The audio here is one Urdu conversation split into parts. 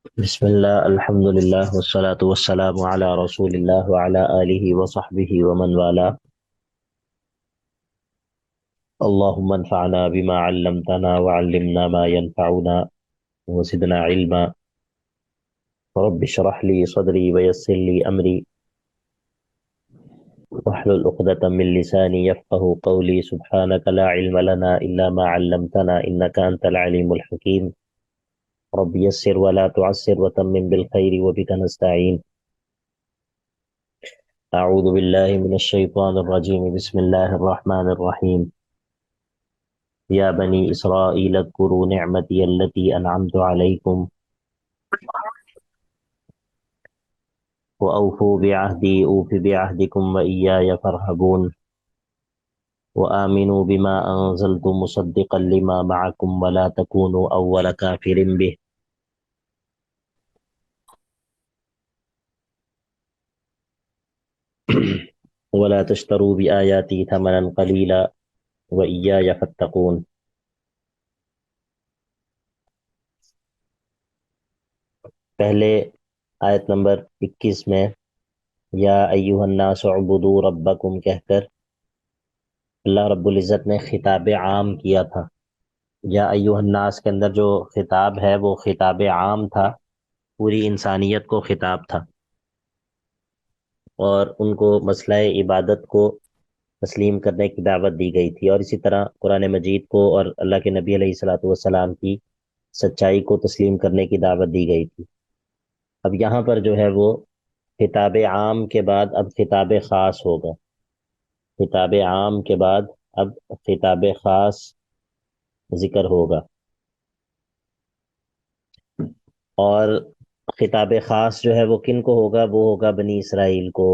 بسم الله الحمد لله والصلاة والسلام على رسول الله وعلى آله وصحبه ومن والاه. اللهم انفعنا بما علمتنا وعلمنا ما ينفعنا وزدنا علما. رب اشرح لي صدري ويسر لي أمري واحلل عقدة من لساني يفقه قولي. سبحانك لا علم لنا إلا ما علمتنا إنك أنت العليم الحكيم. رب يسر ولا تعسر وتمم بالخير وبك نستعين. أعوذ بالله من الشيطان الرجيم. بسم الله الرحمن الرحيم. يا بني إسرائيل اذكروا نعمتي التي أنعمت عليكم وأوفوا بعهدي أوف بعهدكم وإياي فارهبون وآمنوا بما أنزلت مصدقا لما معكم ولا تكونوا أول كافر به ولا تشتروا بآياتي ثمنا قليلا وإياي فاتقون. پہلے آیت نمبر 21 میں یا ایھا الناس اعبدوا ربکم کہہ کر اللہ رب العزت نے خطاب عام کیا تھا. یا ایھا الناس کے اندر جو خطاب ہے وہ خطاب عام تھا، پوری انسانیت کو خطاب تھا، اور ان کو مسئلہ عبادت کو تسلیم کرنے کی دعوت دی گئی تھی، اور اسی طرح قرآن مجید کو اور اللہ کے نبی علیہ الصلاۃ والسلام کی سچائی کو تسلیم کرنے کی دعوت دی گئی تھی. اب یہاں پر جو ہے وہ خطاب عام کے بعد اب خطاب خاص ہوگا. خطاب عام کے بعد اب خطاب خاص ذکر ہوگا، اور خطاب خاص جو ہے وہ کن کو ہوگا؟ وہ ہوگا بنی اسرائیل کو،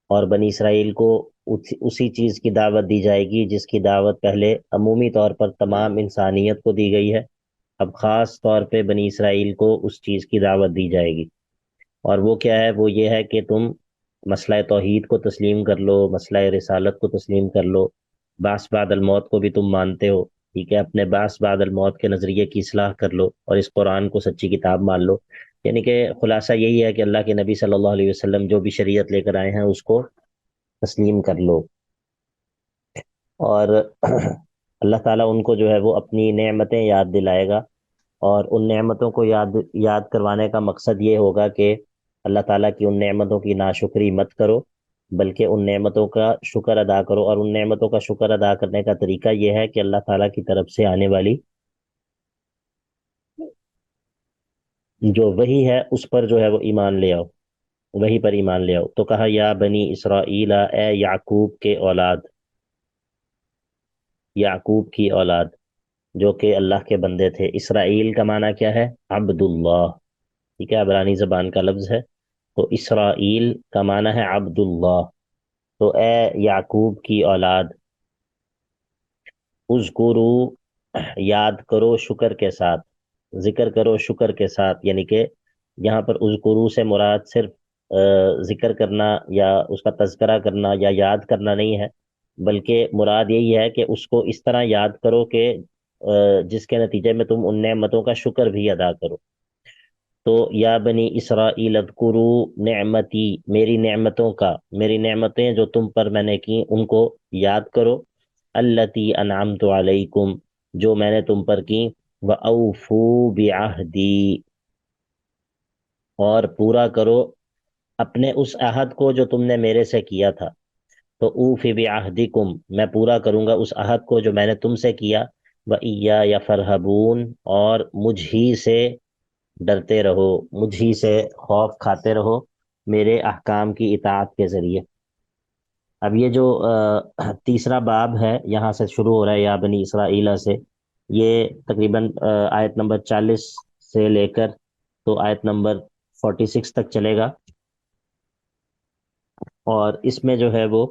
اور بنی اسرائیل کو اسی چیز کی دعوت دی جائے گی جس کی دعوت پہلے عمومی طور پر تمام انسانیت کو دی گئی ہے. اب خاص طور پہ بنی اسرائیل کو اس چیز کی دعوت دی جائے گی، اور وہ کیا ہے؟ وہ یہ ہے کہ تم مسئلہ توحید کو تسلیم کر لو، مسئلہ رسالت کو تسلیم کر لو، بعث بعد الموت کو بھی تم مانتے ہو، ٹھیک ہے، اپنے بعث بعد الموت کے نظریے کی اصلاح کر لو، اور اس قرآن کو سچی کتاب مان لو. یعنی کہ خلاصہ یہی ہے کہ اللہ کے نبی صلی اللہ علیہ وسلم جو بھی شریعت لے کر آئے ہیں اس کو تسلیم کر لو. اور اللہ تعالیٰ ان کو جو ہے وہ اپنی نعمتیں یاد دلائے گا، اور ان نعمتوں کو یاد کروانے کا مقصد یہ ہوگا کہ اللہ تعالیٰ کی ان نعمتوں کی ناشکری مت کرو، بلکہ ان نعمتوں کا شکر ادا کرو. اور ان نعمتوں کا شکر ادا کرنے کا طریقہ یہ ہے کہ اللہ تعالیٰ کی طرف سے آنے والی جو وحی ہے اس پر جو ہے وہ ایمان لے آؤ، وہی پر ایمان لے آؤ. تو کہا یا بنی اسرائیل، اے یعقوب کے اولاد، یعقوب کی اولاد جو کہ اللہ کے بندے تھے. اسرائیل کا معنی کیا ہے؟ عبد اللہ، ٹھیک ہے، عبرانی زبان کا لفظ ہے. تو اسرائیل کا معنی ہے عبد اللہ. تو اے یعقوب کی اولاد، اذکرو یاد کرو شکر کے ساتھ، ذکر کرو شکر کے ساتھ. یعنی کہ یہاں پر اذکرو سے مراد صرف ذکر کرنا یا اس کا تذکرہ کرنا یا یاد کرنا نہیں ہے، بلکہ مراد یہی ہے کہ اس کو اس طرح یاد کرو کہ جس کے نتیجے میں تم ان نعمتوں کا شکر بھی ادا کرو. تو یا بنی اسرائیل اذکروا نعمتی، میری نعمتوں کا، میری نعمتیں جو تم پر میں نے کی ان کو یاد کرو. التی انعمت علیکم، جو میں نے تم پر کی. وَأَوْفُوا بِعَهْدِي، اور پورا کرو اپنے اس عہد کو جو تم نے میرے سے کیا تھا. تو اوفی بعہدکم، میں پورا کروں گا اس عہد کو جو میں نے تم سے کیا. وَإِيَّايَ فَارْهَبُونَ، اور مجھ ہی سے ڈرتے رہو، مجھ ہی سے خوف کھاتے رہو میرے احکام کی اطاعت کے ذریعے. اب یہ جو تیسرا باب ہے یہاں سے شروع ہو رہا ہے یا بنی اسرائیل سے، یہ تقریباً آیت نمبر 40 سے لے کر تو آیت نمبر 46 تک چلے گا. اور اس میں جو ہے وہ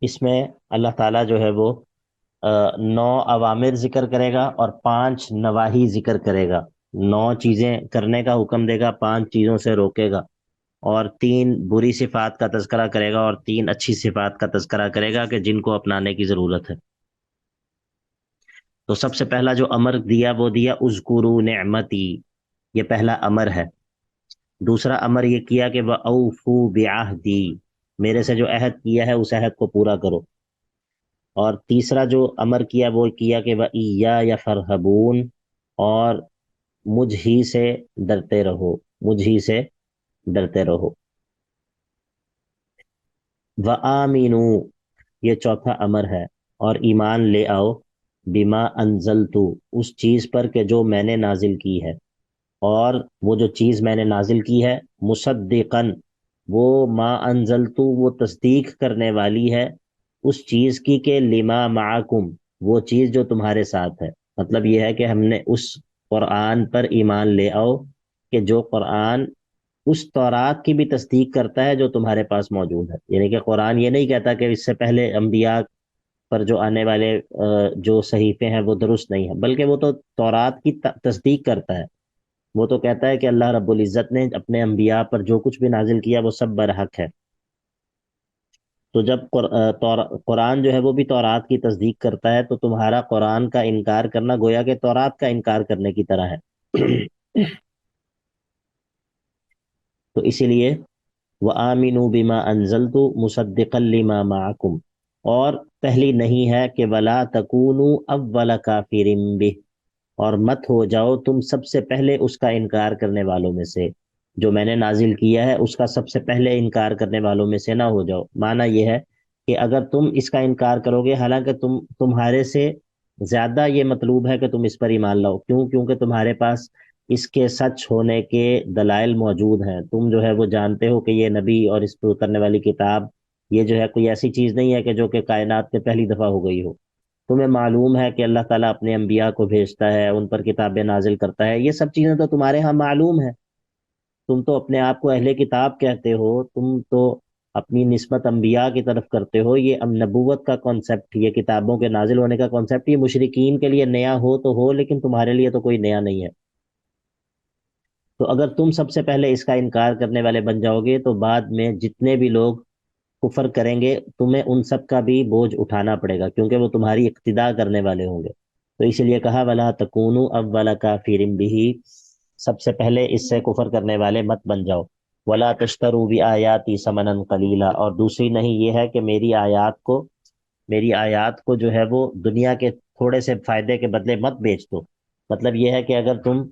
اس میں اللہ تعالیٰ جو ہے وہ 9 اوامر ذکر کرے گا اور 5 نواہی ذکر کرے گا. 9 چیزیں کرنے کا حکم دے گا، 5 چیزوں سے روکے گا. اور 3 بری صفات کا تذکرہ کرے گا اور 3 اچھی صفات کا تذکرہ کرے گا کہ جن کو اپنانے کی ضرورت ہے۔ تو سب سے پہلا جو امر دیا وہ دیا اذکروا نعمتی، یہ پہلا امر ہے۔ دوسرا امر یہ کیا کہ وَأَوْفُوا بِعَهْدِي، میرے سے جو عہد کیا ہے اس عہد کو پورا کرو۔ اور تیسرا جو امر کیا وہ کیا کہ وَإِيَّايَ فَارْهَبُونِ، اور مجھ ہی سے ڈرتے رہو، مجھ ہی سے ڈرتے رہو۔ وَآمِنُوا، یہ چوتھا امر ہے، اور ایمان لے آؤ، بما انزلتو، اس چیز پر کہ جو میں نے نازل کی ہے۔ اور وہ جو چیز میں نے نازل کی ہے، مصدقاً، وہ ما انزلتو، وہ تصدیق کرنے والی ہے اس چیز کی کہ لما معکم، وہ چیز جو تمہارے ساتھ ہے۔ مطلب یہ ہے کہ ہم نے اس قرآن پر ایمان لے آؤ کہ جو قرآن اس تورات کی بھی تصدیق کرتا ہے جو تمہارے پاس موجود ہے۔ یعنی کہ قرآن یہ نہیں کہتا کہ اس سے پہلے انبیاء پر جو آنے والے جو صحیفے ہیں وہ درست نہیں ہیں، بلکہ وہ تو تورات کی تصدیق کرتا ہے۔ وہ تو کہتا ہے کہ اللہ رب العزت نے اپنے انبیاء پر جو کچھ بھی نازل کیا وہ سب برحق ہے۔ تو جب قرآن جو ہے وہ بھی تورات کی تصدیق کرتا ہے، تو تمہارا قرآن کا انکار کرنا گویا کہ تورات کا انکار کرنے کی طرح ہے۔ تو اسی لیے وَآمِنُوا بِمَا أَنزَلْتُ مُصَدِّقًا لِمَا مَعَكُمْ، اور پہلی نہیں ہے کہ وَلَا تَكُونُوا أَوَّلَ كَافِرٍ بِهِ، اور مت ہو جاؤ تم سب سے پہلے اس کا انکار کرنے والوں میں سے، جو میں نے نازل کیا ہے اس کا سب سے پہلے انکار کرنے والوں میں سے نہ ہو جاؤ۔ معنی یہ ہے کہ اگر تم اس کا انکار کرو گے، حالانکہ تمہارے سے زیادہ یہ مطلوب ہے کہ تم اس پر ایمان لاؤ، کیوں؟ کیونکہ تمہارے پاس اس کے سچ ہونے کے دلائل موجود ہیں، تم جو ہے وہ جانتے ہو کہ یہ نبی اور اس پر اترنے والی کتاب یہ جو ہے کوئی ایسی چیز نہیں ہے کہ جو کہ کائنات میں پہلی دفعہ ہو گئی ہو۔ تمہیں معلوم ہے کہ اللہ تعالیٰ اپنے انبیاء کو بھیجتا ہے، ان پر کتابیں نازل کرتا ہے، یہ سب چیزیں تو تمہارے ہاں معلوم ہے۔ تم تو اپنے آپ کو اہل کتاب کہتے ہو، تم تو اپنی نسبت انبیاء کی طرف کرتے ہو۔ یہ نبوت کا کانسیپٹ، یہ کتابوں کے نازل ہونے کا کانسیپٹ، یہ مشرکین کے لیے نیا ہو تو ہو، لیکن تمہارے لیے تو کوئی نیا نہیں ہے۔ تو اگر تم سب سے پہلے اس کا انکار کرنے والے بن جاؤ گے تو بعد میں جتنے بھی لوگ کفر کریں گے تمہیں ان سب کا بھی بوجھ اٹھانا پڑے گا، کیونکہ وہ تمہاری اقتدا کرنے والے ہوں گے۔ تو اس لیے کہا وَلَا تَكُونُوا أَوَّلَ كَافِرٍ بِهِ، سب سے پہلے اس سے کفر کرنے والے مت بن جاؤ۔ وَلَا تَشْتَرُوا بِآيَاتِي ثَمَنًا قَلِيلًا، اور دوسری نہیں یہ ہے کہ میری آیات کو جو ہے وہ دنیا کے تھوڑے سے فائدے کے بدلے مت بیچ دو۔ مطلب یہ ہے کہ اگر تم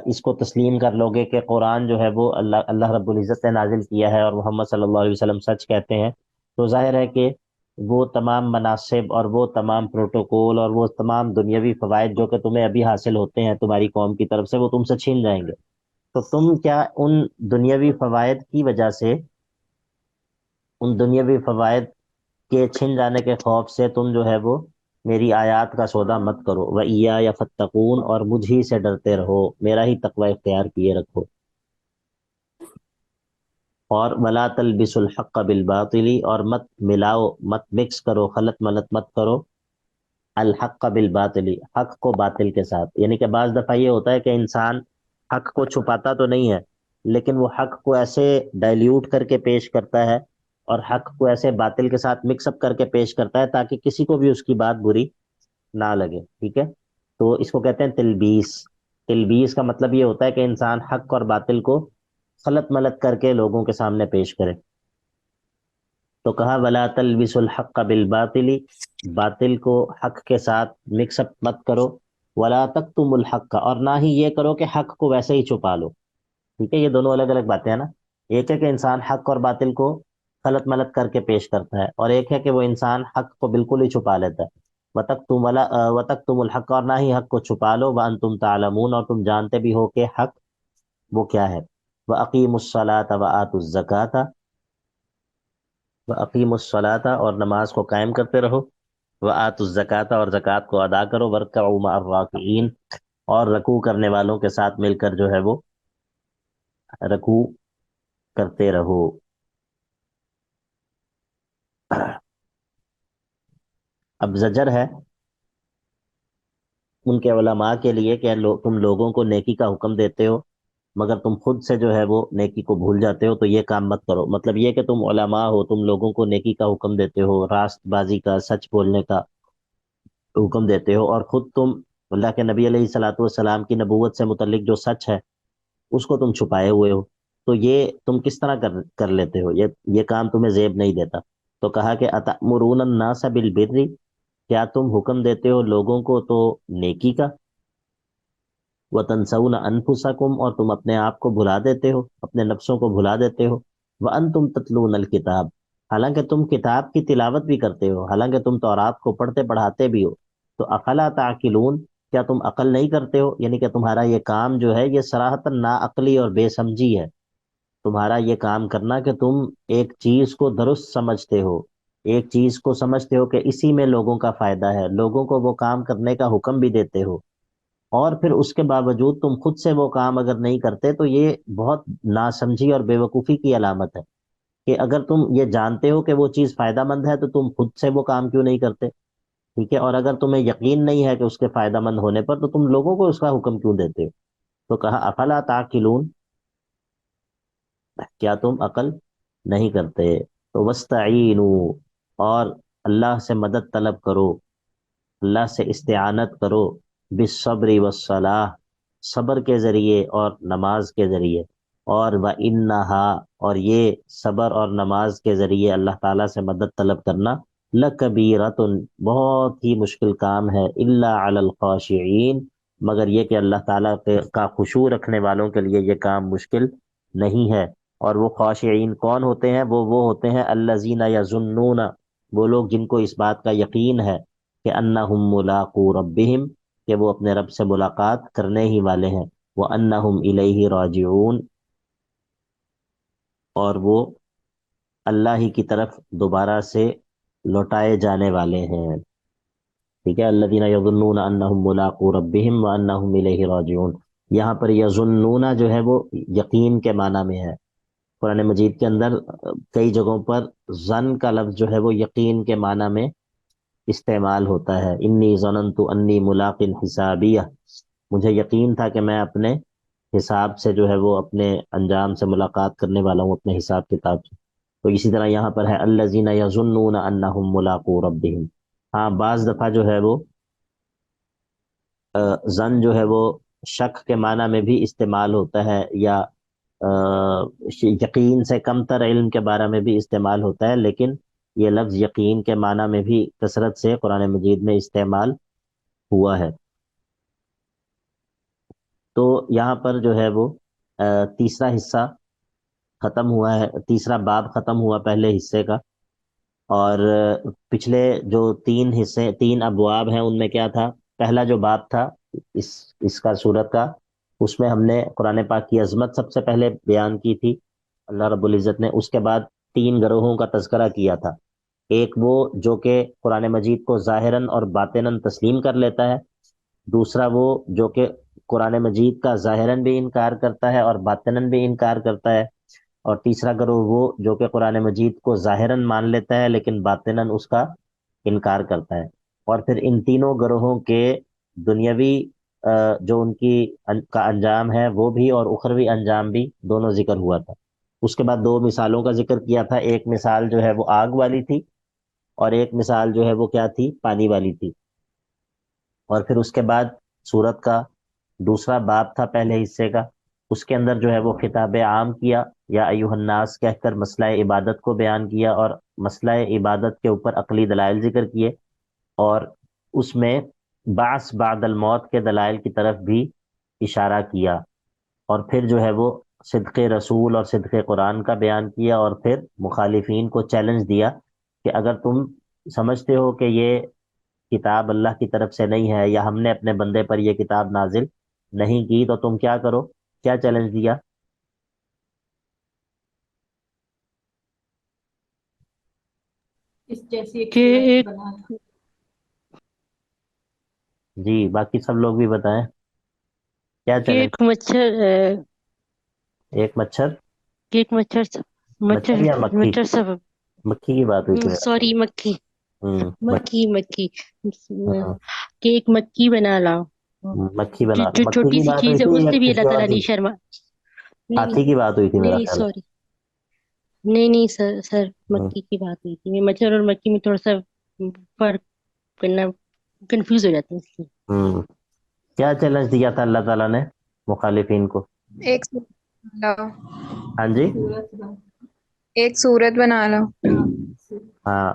اس کو تسلیم کر لو گے کہ قرآن جو ہے وہ اللہ رب العزت نے نازل کیا ہے اور محمد صلی اللہ علیہ وسلم سچ کہتے ہیں، تو ظاہر ہے کہ وہ تمام مناصب اور وہ تمام پروٹوکول اور وہ تمام دنیاوی فوائد جو کہ تمہیں ابھی حاصل ہوتے ہیں تمہاری قوم کی طرف سے، وہ تم سے چھین جائیں گے۔ تو تم کیا ان دنیاوی فوائد کی وجہ سے، ان دنیاوی فوائد کے چھن جانے کے خوف سے تم جو ہے وہ میری آیات کا سودا مت کرو۔ وَإِيَّايَ فَاتَّقُونِ، اور مجھ ہی سے ڈرتے رہو، میرا ہی تقوی اختیار کیے رکھو۔ اور وَلَا تَلْبِسُوا الْحَقَّ بِالْبَاطِلِ، اور مت ملاؤ، مت مکس کرو، خلط ملط مت کرو، الحق بالباطل، حق کو باطل کے ساتھ۔ یعنی کہ بعض دفعہ یہ ہوتا ہے کہ انسان حق کو چھپاتا تو نہیں ہے، لیکن وہ حق کو ایسے ڈائلیوٹ کر کے پیش کرتا ہے اور حق کو ایسے باطل کے ساتھ مکس اپ کر کے پیش کرتا ہے تاکہ کسی کو بھی اس کی بات بری نہ لگے، ٹھیک ہے؟ تو اس کو کہتے ہیں تلبیس۔ تلبیس کا مطلب یہ ہوتا ہے کہ انسان حق اور باطل کو خلط ملط کر کے لوگوں کے سامنے پیش کرے۔ تو کہا ولا تلبسوا الحق بالباطل، باطل کو حق کے ساتھ مکس اپ مت کرو، ولا تکتموا الحق، اور نہ ہی یہ کرو کہ حق کو ویسے ہی چھپا لو، ٹھیک ہے؟ یہ دونوں الگ الگ باتیں ہیں نا۔ ایک ہے کہ انسان حق اور باطل کو خلط ملط کر کے پیش کرتا ہے، اور ایک ہے کہ وہ انسان حق کو بالکل ہی چھپا لیتا ہے۔ وَتَكْتُمُ الْحَقَّ، اور نہ ہی حق کو چھپا لو، وَأَنْتُمْ تَعْلَمُونَ، اور تم جانتے بھی ہو کہ حق وہ کیا ہے۔ وَأَقِيمُوا الصَّلَاةَ وَآتُوا الزَّكَاةَ، وَأَقِيمُوا الصَّلَاةَ، اور نماز کو قائم کرتے رہو، وَآتُوا الزَّكَاةَ، اور زکوٰۃ کو ادا کرو، وَارْكَعُوا مَعَ الرَّاكِعِينَ، اور رکوع کرنے والوں کے ساتھ مل کر جو ہے وہ رکوع کرتے رہو۔ اب زجر ہے ان کے علماء کے لیے کہ تم لوگوں کو نیکی کا حکم دیتے ہو مگر تم خود سے جو ہے وہ نیکی کو بھول جاتے ہو، تو یہ کام مت کرو۔ مطلب یہ کہ تم علماء ہو، تم لوگوں کو نیکی کا حکم دیتے ہو، راست بازی کا، سچ بولنے کا حکم دیتے ہو، اور خود تم اللہ کے نبی علیہ الصلاۃ والسلام کی نبوت سے متعلق جو سچ ہے اس کو تم چھپائے ہوئے ہو، تو یہ تم کس طرح کر لیتے ہو؟ یہ کام تمہیں زیب نہیں دیتا۔ تو کہا کہ اتأمرون الناس بالبر، کیا تم حکم دیتے ہو لوگوں کو تو نیکی کا، وتنسون انفسکم، اور تم اپنے آپ کو بھلا دیتے ہو، اپنے نفسوں کو بھلا دیتے ہو، وانتم تتلون الکتاب، حالانکہ تم کتاب کی تلاوت بھی کرتے ہو، حالانکہ تم تورات کو پڑھتے پڑھاتے بھی ہو، تو افلا تعقلون، کیا تم عقل نہیں کرتے ہو؟ یعنی کہ تمہارا یہ کام جو ہے یہ صراحتاً ناعقلی اور بے سمجھی ہے، تمہارا یہ کام کرنا کہ تم ایک چیز کو درست سمجھتے ہو، ایک چیز کو سمجھتے ہو کہ اسی میں لوگوں کا فائدہ ہے، لوگوں کو وہ کام کرنے کا حکم بھی دیتے ہو، اور پھر اس کے باوجود تم خود سے وہ کام اگر نہیں کرتے، تو یہ بہت ناسمجھی اور بے وقوفی کی علامت ہے کہ اگر تم یہ جانتے ہو کہ وہ چیز فائدہ مند ہے تو تم خود سے وہ کام کیوں نہیں کرتے؟ ٹھیک ہے، اور اگر تمہیں یقین نہیں ہے کہ اس کے فائدہ مند ہونے پر، تو تم لوگوں کو اس کا حکم کیوں دیتے ہو؟ تو کہا افلا تعقلون، کیا تم عقل نہیں کرتے؟ تو وستعینوا، اور اللہ سے مدد طلب کرو، اللہ سے استعانت کرو، بالصبر والصلاح، صبر کے ذریعے اور نماز کے ذریعے، اور وَإِنَّهَا، اور یہ صبر اور نماز کے ذریعے اللہ تعالیٰ سے مدد طلب کرنا، لَكَبِيرَةٌ، بہت ہی مشکل کام ہے، إِلَّا عَلَى الْخَاشِعِينَ، مگر یہ کہ اللہ تعالیٰ کا خشوع رکھنے والوں کے لیے یہ کام مشکل نہیں ہے۔ اور وہ خاشعین کون ہوتے ہیں؟ وہ ہوتے ہیں الذین یظنون، وہ لوگ جن کو اس بات کا یقین ہے کہ انہم ملاقو ربہم، کہ وہ اپنے رب سے ملاقات کرنے ہی والے ہیں، وانہم الیہ راجعون، اور وہ اللہ ہی کی طرف دوبارہ سے لوٹائے جانے والے ہیں۔ ٹھیک ہے، الذین یظنون انہم ملاقو ربہم وانہم الیہ راجعون، یہاں پر یظنون جو ہے وہ یقین کے معنی میں ہے۔ قرآن مجید کے اندر کئی جگہوں پر ظن کا لفظ جو ہے وہ یقین کے معنی میں استعمال ہوتا ہے، انی ظننت انی ملاق حسابیہ، مجھے یقین تھا کہ میں اپنے حساب سے جو ہے وہ اپنے انجام سے ملاقات کرنے والا ہوں، اپنے حساب کتاب سے۔ تو اسی طرح یہاں پر ہے الذین یظنون انہم ملاقو ربہم۔ ہاں، بعض دفعہ جو ہے وہ ظن جو ہے وہ شک کے معنی میں بھی استعمال ہوتا ہے، یا یقین سے کم تر علم کے بارے میں بھی استعمال ہوتا ہے، لیکن یہ لفظ یقین کے معنی میں بھی کثرت سے قرآن مجید میں استعمال ہوا ہے۔ تو یہاں پر جو ہے وہ تیسرا حصہ ختم ہوا ہے، تیسرا باب ختم ہوا پہلے حصے کا، اور پچھلے جو تین حصے، تین ابواب ہیں، ان میں کیا تھا؟ پہلا جو باب تھا اس اس کا سورت کا، اس میں ہم نے قرآن پاک کی عظمت سب سے پہلے بیان کی تھی اللہ رب العزت نے، اس کے بعد تین گروہوں کا تذکرہ کیا تھا، ایک وہ جو کہ قرآن مجید کو ظاہراً اور باطناً تسلیم کر لیتا ہے، دوسرا وہ جو کہ قرآن مجید کا ظاہراً بھی انکار کرتا ہے اور باطناً بھی انکار کرتا ہے، اور تیسرا گروہ وہ جو کہ قرآن مجید کو ظاہراً مان لیتا ہے لیکن باطناً اس کا انکار کرتا ہے۔ اور پھر ان تینوں گروہوں کے دنیاوی جو ان کی کا انجام ہے وہ بھی، اور اخروی انجام بھی، دونوں ذکر ہوا تھا۔ اس کے بعد دو مثالوں کا ذکر کیا تھا، ایک مثال جو ہے وہ آگ والی تھی، اور ایک مثال جو ہے وہ کیا تھی؟ پانی والی تھی۔ اور پھر اس کے بعد سورت کا دوسرا باب تھا پہلے حصے کا، اس کے اندر جو ہے وہ خطاب عام کیا، یا ایھا الناس کہہ کر مسئلہ عبادت کو بیان کیا، اور مسئلہ عبادت کے اوپر عقلی دلائل ذکر کیے، اور اس میں بعث بعد الموت کے دلائل کی طرف بھی اشارہ کیا، اور پھر جو ہے وہ صدق رسول اور صدق قرآن کا بیان کیا، اور پھر مخالفین کو چیلنج دیا کہ اگر تم سمجھتے ہو کہ یہ کتاب اللہ کی طرف سے نہیں ہے، یا ہم نے اپنے بندے پر یہ کتاب نازل نہیں کی، تو تم کیا کرو؟ کیا چیلنج دیا؟ اس جیسی ایک کہ صورت ایک بنا لا۔ جی، باقی سب لوگ بھی بتائیں کیا کہ چیلنج؟ ایک مچھر ایک مچھر، کہ ایک مچھر مچھر مچھر یا مکھی؟ مچھر سب مکھی کی بات ہوئی تھی میرا خیال سوری مکھی ہے۔ مکھی ہاں، کہ ایک مکھی بنا لاؤ، مکھی جو بنا، جو مکھی چھوٹی کی سی بات ہوئی چیز ہے تھی اس یا سے بھی اللہ کسی اور تعالیٰ نہیں چیز؟ شرما۔ نہیں ہاتھی کی بات ہوئی تھی نہیں میرا نہیں خیال سوری، نہیں نہیں سر سر ہے۔ مکی کی بات ہوئی تھی، میں مچھر اور مکی میں تھوڑا سا فرق کرنا کنفیوز ہو جاتی ہوں اس لیے۔ ہوں کیا چیلنج دیا تھا اللہ تعالیٰ نے مخالفین کو؟ ایک صورت بنا لو، ہاں جی، سورت کا ایک صورت بنا لو۔ ہاں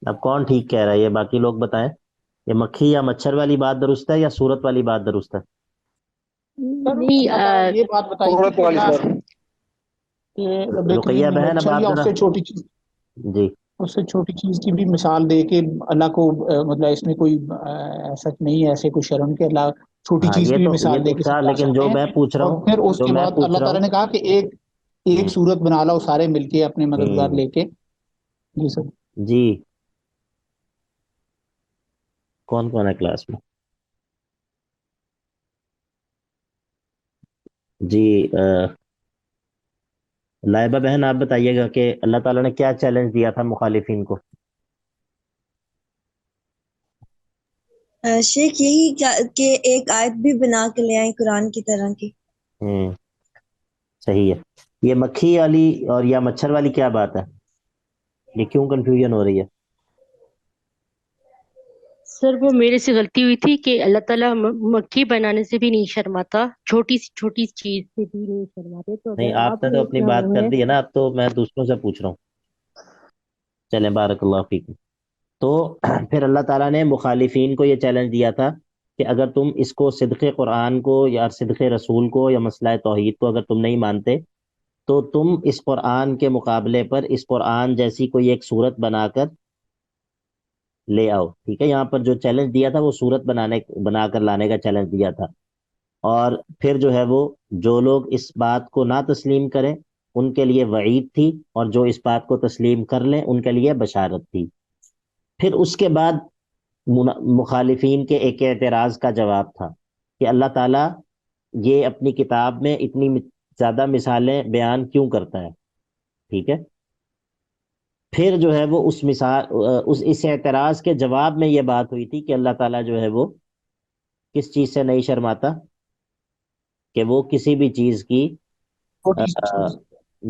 اب کون ٹھیک کہہ رہا ہے یہ باقی لوگ بتائیں، یہ مکھی یا مچھر والی بات درست ہے یا صورت والی بات درست ہے؟ سر نہیں اللہ تعالیٰ نے یہ بات بتائی تھی صورت والی سر۔ کہ بہترین رقیہ من بہن اب مچھر آپ یا ذرا، جی اس سے چھوٹی چیز کی بھی مثال دے کے اللہ کو مطلب اس میں کوئی سچ نہیں ہے، ایسے کوئی شرم کے اللہ چھوٹی ہاں چیز یہ کی بھی تو مثال دے کے تھا، سمجھا لیکن سکتے جو ہیں۔ میں پوچھ رہا اور ہوں، پھر اس جو کے میں بعد پوچھ اللہ رہا تعالیٰ ہوں، نے کہا کہ ایک صورت بنا لاؤ، سارے مل کے اپنے مددگار ہوں، لے کے۔ جی سر۔ جی کون کون ہے کلاس میں؟ جی لائبہ بہن آپ بتائیے گا کہ اللہ تعالیٰ نے کیا چیلنج دیا تھا مخالفین کو؟ شیخ یہی کہ ایک آیت بھی بنا کے لے آئیں قرآن کی طرح کی۔ ہوں صحیح ہے۔ یہ مکھی والی اور یا مچھر والی کیا بات ہے، یہ کیوں کنفیوژن ہو رہی ہے؟ سر وہ میرے سے غلطی ہوئی تھی کہ اللہ تعالیٰ مکھی بنانے سے بھی نہیں شرماتا، چھوٹی چیز سے بھی نہیں شرماتے، تو نہیں اگر آپ آپ نے تو اپنی اتنا بات وہ کر ہے۔ دی ہے نا، اب تو میں دوسروں سے پوچھ رہا ہوں، چلیں بارک اللہ فیکم۔ تو پھر اللہ تعالیٰ نے مخالفین کو یہ چیلنج دیا تھا کہ اگر تم اس کو صدق قرآن کو یا صدق رسول کو یا مسئلہ توحید کو اگر تم نہیں مانتے تو تم اس قرآن کے مقابلے پر اس قرآن جیسی کوئی ایک صورت بنا کر لے آؤ، ٹھیک ہے؟ یہاں پر جو چیلنج دیا تھا وہ صورت بنا کر لانے کا چیلنج دیا تھا، اور پھر جو ہے وہ جو لوگ اس بات کو نہ تسلیم کریں ان کے لیے وعید تھی، اور جو اس بات کو تسلیم کر لیں ان کے لیے بشارت تھی۔ پھر اس کے بعد مخالفین کے ایک اعتراض کا جواب تھا کہ اللہ تعالیٰ یہ اپنی کتاب میں اتنی زیادہ مثالیں بیان کیوں کرتا ہے، ٹھیک ہے؟ پھر جو ہے وہ اس مثال اس اعتراض کے جواب میں یہ بات ہوئی تھی کہ اللہ تعالیٰ جو ہے وہ کس چیز سے نہیں شرماتا، کہ وہ کسی بھی چیز کی چھوٹی سی آ، چیز۔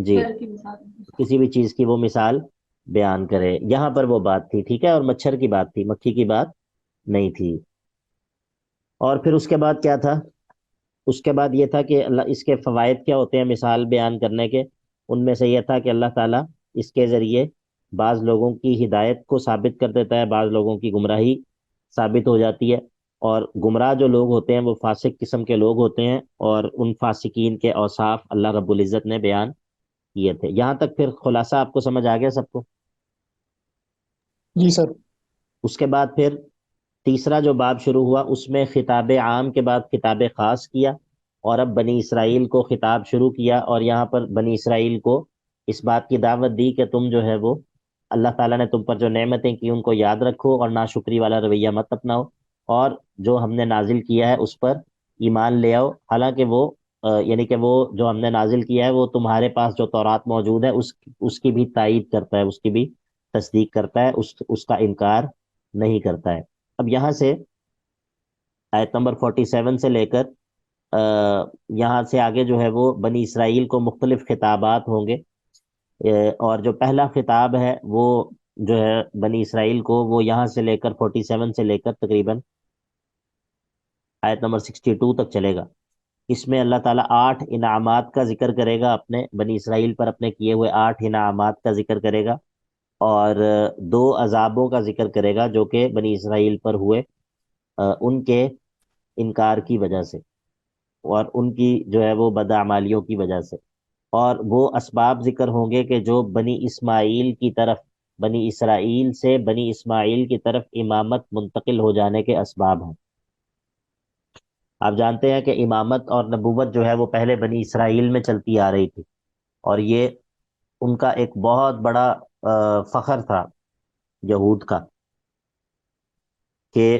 جی خیر کی مثال کسی بھی چیز کی وہ مثال بیان کرے، یہاں پر وہ بات تھی، ٹھیک ہے؟ اور مچھر کی بات تھی، مکھی کی بات نہیں تھی۔ اور پھر اس کے بعد کیا تھا؟ اس کے بعد یہ تھا کہ اللہ اس کے فوائد کیا ہوتے ہیں مثال بیان کرنے کے، ان میں سے یہ تھا کہ اللہ تعالیٰ اس کے ذریعے بعض لوگوں کی ہدایت کو ثابت کر دیتا ہے، بعض لوگوں کی گمراہی ثابت ہو جاتی ہے، اور گمراہ جو لوگ ہوتے ہیں وہ فاسق قسم کے لوگ ہوتے ہیں، اور ان فاسقین کے اوصاف اللہ رب العزت نے بیان کیے تھے۔ یہاں تک پھر خلاصہ آپ کو سمجھ آ گیا سب کو؟ جی سر۔ اس کے بعد پھر تیسرا جو باب شروع ہوا اس میں خطاب عام کے بعد خطاب خاص کیا، اور اب بنی اسرائیل کو خطاب شروع کیا، اور یہاں پر بنی اسرائیل کو اس بات کی دعوت دی کہ تم جو ہے وہ اللہ تعالیٰ نے تم پر جو نعمتیں کی ان کو یاد رکھو اور ناشکری والا رویہ مت اپناؤ، اور جو ہم نے نازل کیا ہے اس پر ایمان لے آؤ، حالانکہ وہ یعنی کہ وہ جو ہم نے نازل کیا ہے وہ تمہارے پاس جو تورات موجود ہے اس کی بھی تائید کرتا ہے، اس کی بھی تصدیق کرتا ہے، اس کا انکار نہیں کرتا ہے۔ اب یہاں سے آیت نمبر 47 سے لے کر یہاں سے آگے جو ہے وہ بنی اسرائیل کو مختلف خطابات ہوں گے، اور جو پہلا خطاب ہے وہ جو ہے بنی اسرائیل کو وہ یہاں سے لے کر 47 سے لے کر تقریباً آیت نمبر 62 تک چلے گا۔ اس میں اللہ تعالیٰ 8 انعامات کا ذکر کرے گا، اپنے بنی اسرائیل پر اپنے کیے ہوئے 8 انعامات کا ذکر کرے گا، اور 2 عذابوں کا ذکر کرے گا جو کہ بنی اسرائیل پر ہوئے ان کے انکار کی وجہ سے، اور ان کی جو ہے وہ بدعمالیوں کی وجہ سے، اور وہ اسباب ذکر ہوں گے کہ جو بنی اسماعیل کی طرف، بنی اسرائیل سے بنی اسماعیل کی طرف امامت منتقل ہو جانے کے اسباب ہیں۔ آپ جانتے ہیں کہ امامت اور نبوت جو ہے وہ پہلے بنی اسرائیل میں چلتی آ رہی تھی، اور یہ ان کا ایک بہت بڑا فخر تھا یہود کا، کہ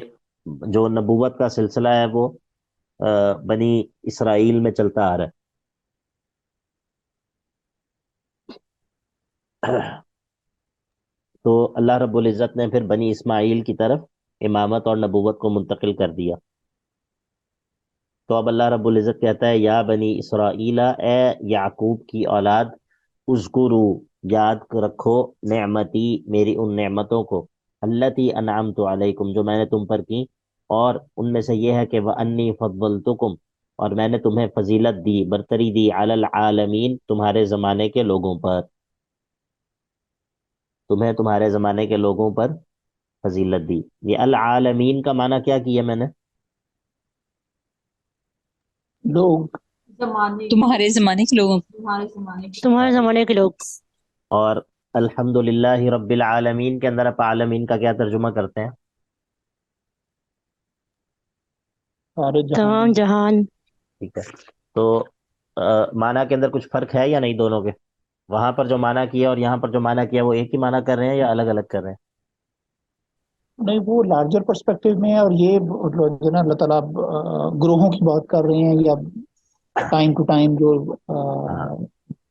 جو نبوت کا سلسلہ ہے وہ بنی اسرائیل میں چلتا آ رہا ہے۔ تو اللہ رب العزت نے پھر بنی اسماعیل کی طرف امامت اور نبوت کو منتقل کر دیا۔ تو اب اللہ رب العزت کہتا ہے یا بنی اسرائیل، اے یعقوب کی اولاد، اذکرو، یاد رکھو، نعمتی، میری ان نعمتوں کو، التی انعمت علیکم، جو میں نے تم پر کی، اور ان میں سے یہ ہے کہ وانی فضلتکم، اور میں نے تمہیں فضیلت دی، برتری دی، علی العالمین، تمہارے زمانے کے لوگوں پر، تمہیں تمہارے زمانے کے لوگوں پر فضیلت دی۔ یہ العالمین کا معنی کیا کیا میں نے؟ لوگ زمانے تمہارے زمانے کے لوگوں تمہارے زمانے کے تمہارے زمانے کے لوگ۔ اور الحمد للہ رب العالمین کے اندر آپ عالمین کا کیا ترجمہ کرتے ہیں؟ سارے تمام جہان جہان۔ ٹھیک ہے، تو معنی کے اندر کچھ فرق ہے یا نہیں دونوں کے؟ وہاں پر جو معنی کیا اور یہاں پر جو معنی کیا وہ ایک ہی معنی کر رہے ہیں یا الگ الگ کر رہے ہیں؟ نہیں، وہ لارجر پرسپیکٹو میں ہے، اور یہ جو ہے نا اللہ تعالیٰ گروہوں کی بات کر رہے ہیں، یا ٹائم ٹو ٹائم جو ہاں،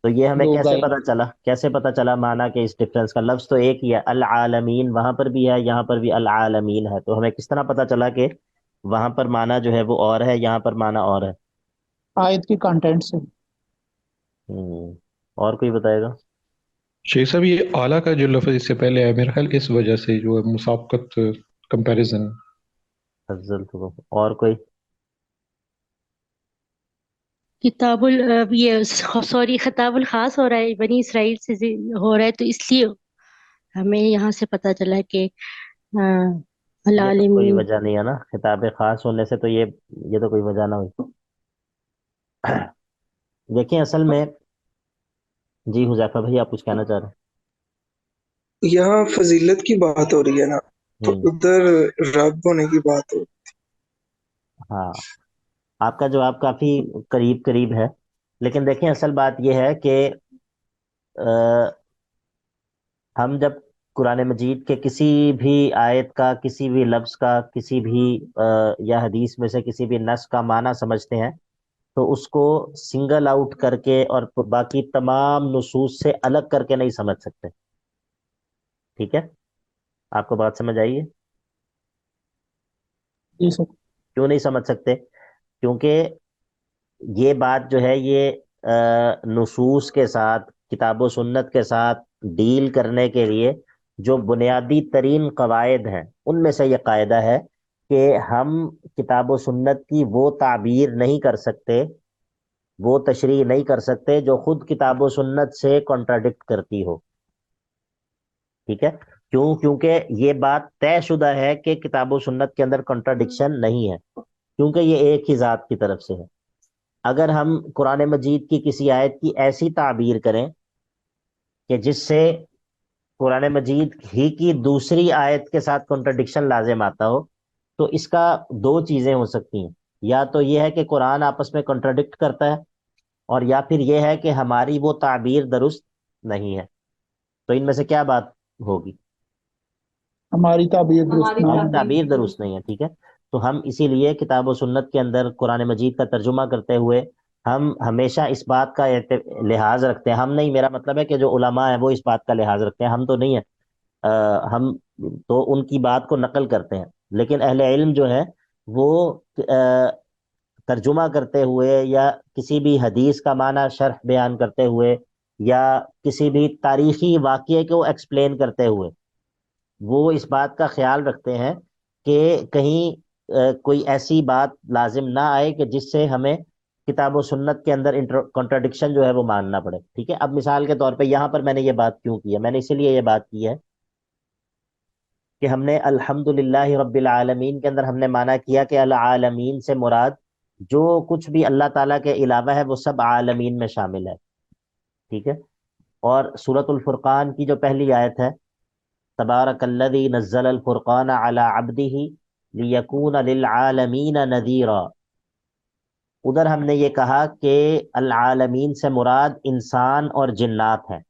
تو یہ ہمیں لوگ کیسے آئے۔ پتا چلا، کیسے پتا چلا معنی کے اس ڈفرینس کا؟ لفظ تو ایک ہی ہے، العالمین، وہاں پر بھی ہے یہاں پر بھی العالمین ہے، تو ہمیں کس طرح پتا چلا کہ وہاں پر معنی جو ہے وہ اور ہے، یہاں پر معنی اور ہے؟ آیت کے کنٹینٹ سے۔ اور کوئی بتائے گا؟ شیخ صاحب یہ اعلیٰ کا جو لفظ اس سے پہلے ہے، میرا خیال اس وجہ سے جو ہے مسابقت کمپیریزن۔ فضل تو، اور کوئی؟ کتاب یہ سوری خطاب الخاص ہو رہا ہے، بنی اسرائیل سے ہو رہا ہے، تو اس لیے ہمیں یہاں سے پتہ چلا کہ یہ تو کوئی العالمین۔ وجہ نہیں ہے نا، خطاب خاص ہونے سے تو یہ تو کوئی وجہ نہ ہوئی۔ دیکھیں اصل میں، جی حذیفہ بھائی آپ کچھ کہنا چاہ رہے یہاں فضیلت کی بات ہو رہی ہے نا، تو ہیں؟ ادھر رب ہونے کی بات ہو ہاں، آپ کا جواب کافی قریب قریب ہے، لیکن دیکھیں اصل بات یہ ہے کہ ہم جب قرآن مجید کے کسی بھی آیت کا، کسی بھی لفظ کا، کسی بھی یا حدیث میں سے کسی بھی نص کا معنی سمجھتے ہیں تو اس کو سنگل آؤٹ کر کے اور باقی تمام نصوص سے الگ کر کے نہیں سمجھ سکتے، ٹھیک ہے؟ آپ کو بات سمجھ آئیے؟ جی سر۔ کیوں نہیں سمجھ سکتے؟ کیونکہ یہ بات جو ہے یہ نصوص کے ساتھ، کتاب و سنت کے ساتھ ڈیل کرنے کے لیے جو بنیادی ترین قواعد ہیں ان میں سے یہ قاعدہ ہے کہ ہم کتاب و سنت کی وہ تعبیر نہیں کر سکتے، وہ تشریح نہیں کر سکتے جو خود کتاب و سنت سے کنٹراڈکٹ کرتی ہو، ٹھیک ہے؟ کیونکہ یہ بات طے شدہ ہے کہ کتاب و سنت کے اندر کنٹراڈکشن نہیں ہے، کیونکہ یہ ایک ہی ذات کی طرف سے ہے۔ اگر ہم قرآن مجید کی کسی آیت کی ایسی تعبیر کریں کہ جس سے قرآن مجید ہی کی دوسری آیت کے ساتھ کنٹرڈکشن لازم آتا ہو، تو اس کا دو چیزیں ہو سکتی ہیں، یا تو یہ ہے کہ قرآن آپس میں کنٹرڈکٹ کرتا ہے، اور یا پھر یہ ہے کہ ہماری وہ تعبیر درست نہیں ہے۔ تو ان میں سے کیا بات ہوگی؟ ہماری تعبیر درست ہماری نہیں ہماری ہے۔ تعبیر درست نہیں ہے، ٹھیک ہے؟ تو ہم اسی لیے کتاب و سنت کے اندر قرآن مجید کا ترجمہ کرتے ہوئے ہم ہمیشہ اس بات کا لحاظ رکھتے ہیں، ہم نہیں، میرا مطلب ہے کہ جو علماء ہیں وہ اس بات کا لحاظ رکھتے ہیں، ہم تو نہیں ہیں، ہم تو ان کی بات کو نقل کرتے ہیں، لیکن اہل علم جو ہے وہ ترجمہ کرتے ہوئے یا کسی بھی حدیث کا معنی شرح بیان کرتے ہوئے یا کسی بھی تاریخی واقعے کو ایکسپلین کرتے ہوئے وہ اس بات کا خیال رکھتے ہیں کہ کہیں کوئی ایسی بات لازم نہ آئے کہ جس سے ہمیں کتاب و سنت کے اندر کنٹرڈکشن جو ہے وہ ماننا پڑے، ٹھیک ہے؟ اب مثال کے طور پہ یہاں پر میں نے یہ بات کیوں کی ہے؟ میں نے اسی لیے یہ بات کی ہے کہ ہم نے الحمد رب العالمین کے اندر ہم نے مانا کیا کہ العالمین سے مراد جو کچھ بھی اللہ تعالیٰ کے علاوہ ہے وہ سب عالمین میں شامل ہے، ٹھیک ہے؟ اور سورۃ الفرقان کی جو پہلی آیت ہے، تبارک الذی نزل الفرقان علی عبدہ لیکون للعالمین نذیرا، ادھر ہم نے یہ کہا کہ العالمین سے مراد انسان اور جنات ہیں،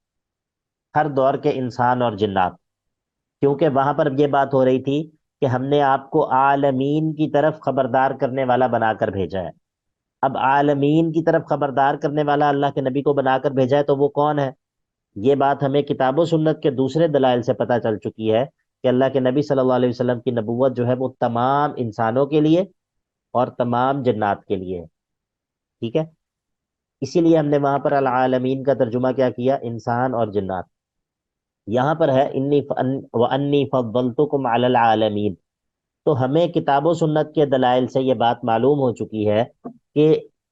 ہر دور کے انسان اور جنات، کیونکہ وہاں پر یہ بات ہو رہی تھی کہ ہم نے آپ کو عالمین کی طرف خبردار کرنے والا بنا کر بھیجا ہے۔ اب عالمین کی طرف خبردار کرنے والا اللہ کے نبی کو بنا کر بھیجا ہے تو وہ کون ہے؟ یہ بات ہمیں کتاب و سنت کے دوسرے دلائل سے پتہ چل چکی ہے کہ اللہ کے نبی صلی اللہ علیہ وسلم کی نبوت جو ہے وہ تمام انسانوں کے لیے اور تمام جنات کے لیے ہے، ٹھیک ہے؟ اسی لیے ہم نے وہاں پر العالمین کا ترجمہ کیا کیا؟ انسان اور جنات۔ یہاں پر ہے وَأَنِّي فَضَّلْتُكُمْ عَلَى الْعَالَمِينَ، تو ہمیں کتاب و سنت کے دلائل سے یہ بات معلوم ہو چکی ہے کہ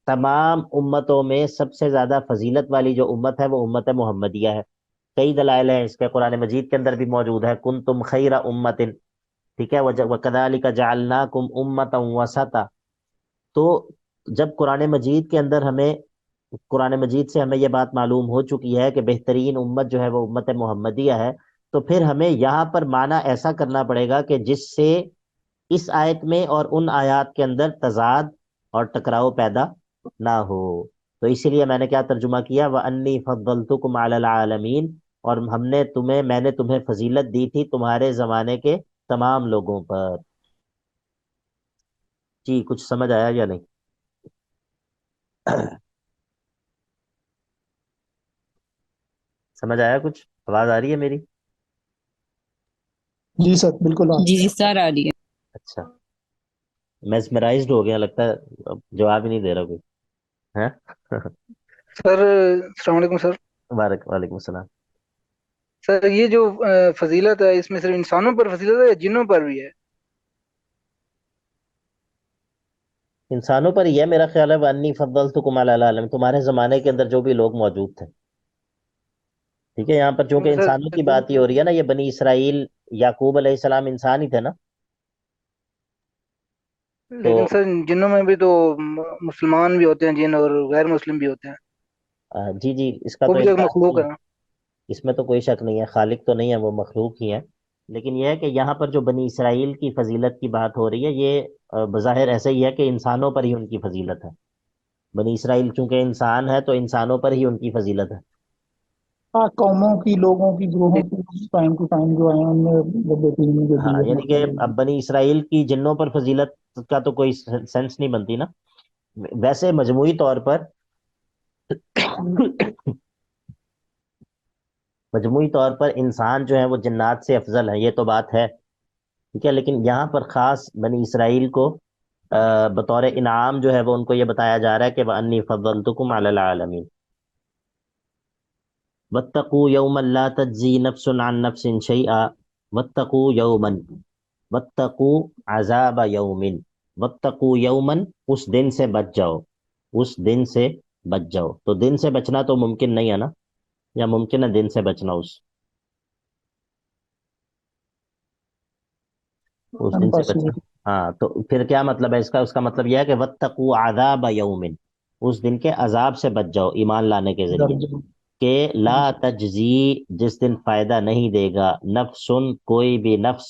تمام امتوں میں سب سے زیادہ فضیلت والی جو امت ہے وہ امت محمدیہ ہے۔ کئی دلائل ہیں اس کے، قرآن مجید کے اندر بھی موجود ہے، کنتم خیر امت، ٹھیک ہے، وَكَذَلِكَ جَعَلْنَاكُمْ أُمَّةً وَسَطًا۔ تو جب قرآن مجید سے ہمیں یہ بات معلوم ہو چکی ہے کہ بہترین امت جو ہے وہ امت محمدیہ ہے، تو پھر ہمیں یہاں پر معنی ایسا کرنا پڑے گا کہ جس سے اس آیت میں اور ان آیات کے اندر تضاد اور ٹکراؤ پیدا نہ ہو۔ تو اسی لیے میں نے کیا ترجمہ کیا؟ وَأَنِّي فَضَّلْتُكُمْ عَلَى الْعَالَمِينَ، اور میں نے تمہیں فضیلت دی تھی تمہارے زمانے کے تمام لوگوں پر۔ جی کچھ سمجھ آیا یا نہیں؟ سمجھ آیا کچھ؟ آواز آ رہی ہے میری؟ جی سر بالکل جی جی سر آ رہی ہے۔ اچھا، میسمرائزڈ ہو گیا لگتا ہے، اب جواب ہی نہیں دے رہا کوئی ہے۔ سر السلام علیکم سر۔ وعلیکم السلام۔ سر یہ جو فضیلت ہے اس میں صرف انسانوں پر فضیلت ہے یا جنوں پر بھی ہے؟ انسانوں پر ہی ہے میرا خیال ہے، وَأَنِّي فَضَّلْتُكُمْ عَلَى الْعَالَمِينَ، تمہارے زمانے کے اندر جو بھی لوگ موجود تھے، ٹھیک ہے؟ یہاں پر چونکہ سر انسانوں کی بات ہی ہو رہی ہے نا، یہ بنی اسرائیل، یعقوب علیہ السلام انسان ہی تھے نا، تو لیکن سر جنوں میں بھی تو مسلمان بھی ہوتے ہیں جن، اور غیر مسلم بھی ہوتے ہیں، جی جی، اس کا وہ تو بھی تو ایک انکار مخلوق نہیں ہے ہے، نا۔ اس میں تو کوئی شک نہیں ہے، خالق تو نہیں ہے، وہ مخلوق ہی ہے۔ لیکن یہ ہے کہ یہاں پر جو بنی اسرائیل کی فضیلت کی بات ہو رہی ہے، یہ بظاہر ایسے ہی ہے کہ انسانوں پر ہی ان کی فضیلت ہے۔ بنی اسرائیل چونکہ انسان ہے تو انسانوں پر ہی ان کی فضیلت ہے۔ ہاں، قوموں کی، لوگوں کی، گروہوں کی ٹائم ٹو ٹائم جو ہیں ان میں بہترین جو ہاں، دی ہے یعنی کہ اب بنی اسرائیل کی جنوں پر فضیلت کا تو کوئی سینس نہیں بنتی نا۔ ویسے مجموعی طور پر انسان جو ہے وہ جنات سے افضل ہے، یہ تو بات ہے، ٹھیک ہے؟ لیکن یہاں پر خاص بنی اسرائیل کو بطور انعام جو ہے وہ ان کو یہ بتایا جا رہا ہے کہ وَأَنِّي فَضَّلْتُكُمْ عَلَى الْعَالَمِينَ۔ وَاتَّقُوا يَوْمًا لَا تَجْزِي نَفْسٌ عَن نَفْسٍ شَيْئًا وَاتَّقُوا يَوْمًا، وَاتَّقُوا عَذَابَ يَوْمٍ، وَاتَّقُوا يَوْمًا، اس دن سے بچ جاؤ، اس دن سے بچ جاؤ۔ تو دن سے بچنا تو ممکن نہیں ہے نا، یا ممکن ہے دن سے بچنا اس دن سے بچنا؟ ہاں، تو پھر کیا مطلب ہے اس کا؟ اس کا مطلب یہ ہے کہ وَاتَّقُوا عَذَابَ يَوْمٍ، اس دن کے عذاب سے بچ جاؤ ایمان لانے کے ذریعے، کہ لا تجزی، جس دن فائدہ نہیں دے گا، نفس، کوئی بھی نفس،